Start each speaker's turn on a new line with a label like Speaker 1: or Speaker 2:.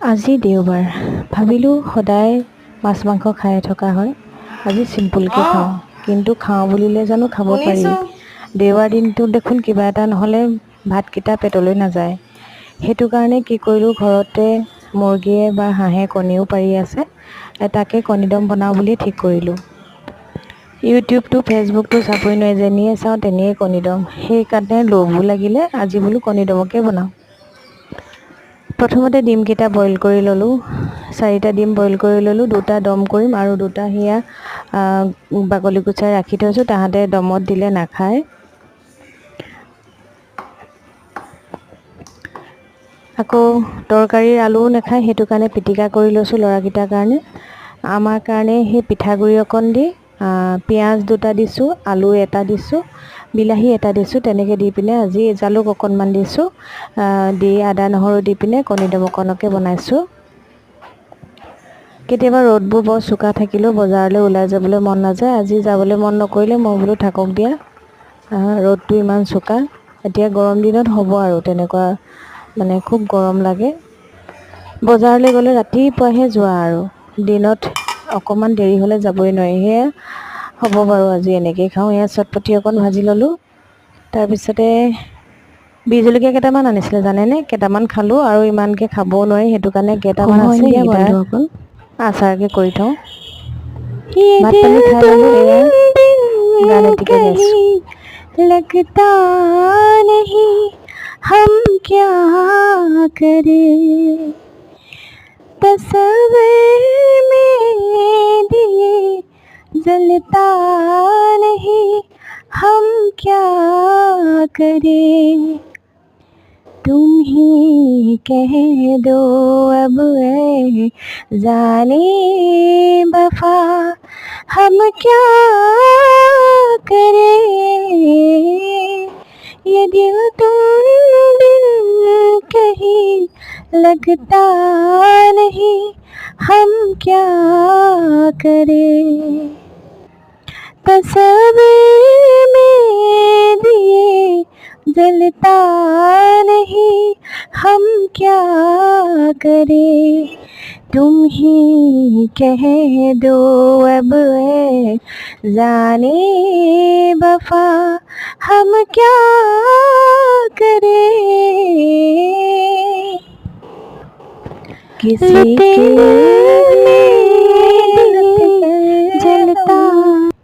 Speaker 1: আজি দেওবাৰ, ভাবিলোঁ সদায় মাছ মাংস খাই থকা হয়, আজি চিম্পুলকৈ খাওঁ। কিন্তু খাওঁ বুলিলে জানো খাব পাৰি?
Speaker 2: শুনিছো।
Speaker 1: দেওবাৰ দিনটোত দেখোন কিবা এটা নহ'লে ভাতকেইটা পেটলৈ নাযায়। সেইটো কাৰণে কি কৰিলোঁ, ঘৰতে মুৰ্গীয়ে বা হাঁহে কণীও পাৰি আছে, তাকে কণী দম বনাওঁ বুলি ঠিক কৰিলোঁ। ইউটিউবটো ফেচবুকটো চাবই নোৱাৰি, যেনিয়ে চাওঁ তেনিয়ে কণী দম। সেইকাৰণে লোভো লাগিলে, আজি বোলো কণী দমকে বনাওঁ। প্ৰথমতে ডিমকেইটা বইল কৰি ল'লোঁ, 4টা ডিম বইল কৰি ল'লোঁ, 2টা দম কৰিম আৰু 2টা সেয়া বাকলি গুচাই ৰাখি থৈছোঁ, তাহাঁতে দমত দিলে নাখায়। আকৌ তৰকাৰীৰ আলুও নাখায়, সেইটো কাৰণে পিটিকা কৰি লৈছোঁ ল'ৰাকেইটাৰ কাৰণে। আমাৰ কাৰণে সেই পিঠাগুড়ি অকণ দি পিঁয়াজ 2টা দিছোঁ, আলু 1টা দিছোঁ, বিলাহী 1টা দিছোঁ, তেনেকৈ দি পিনে আজি জালুক অকণমান দিছোঁ, দি আদা নহৰু দি পিনে কণী দম অকণকে বনাইছোঁ। কেতিয়াবা ৰ'দবোৰ বৰ চোকা থাকিলেও বজাৰলৈ ওলাই যাবলৈ মন নাযায়। আজি যাবলৈ মন নকৰিলে মই বোলো থাকক দিয়া, ৰ'দটো ইমান চোকা। এতিয়া গৰম দিনত হ'ব আৰু তেনেকুৱা, মানে খুব গৰম লাগে। বজাৰলৈ গ'লে ৰাতিপুৱাহে যোৱা আৰু, দিনত অকণমান দেৰি হ'লে যাবই নোৱাৰি। সেয়া হ'ব বাৰু, আজি এনেকেই খাওঁ। এয়া চটপটি অকণ ভাজি ল'লোঁ। তাৰপিছতে বিহ জলকীয়া কেইটামান আনিছিলে জানেনে, কেইটামান খালোঁ আৰু ইমানকৈ খাবও নোৱাৰি, সেইটো কাৰণে কেইটামান আছে সেইকেইটা আচাৰকে কৰি থওঁ।
Speaker 2: ये
Speaker 1: ভাত পানী
Speaker 2: दिल
Speaker 1: খাই
Speaker 2: तुम
Speaker 1: ল'লোঁ, এয়া গান
Speaker 2: बिन
Speaker 1: এটিকে গাইছোঁ।
Speaker 2: कहीं लगता नहीं, हम क्या करें? तस्वीर में दिए जलता नहीं, हम क्या करें? तुम ही कह दो अब ऐ जाने वफा, हम क्या करें? ये दिल तुम बिन कहीं लगता नहीं, हम क्या करें? तस्वीर में दिए जलता नहीं, हम क्या करें? तुम ही कह दो अब ऐ जाने वफा, हम क्या करें?
Speaker 1: किसी के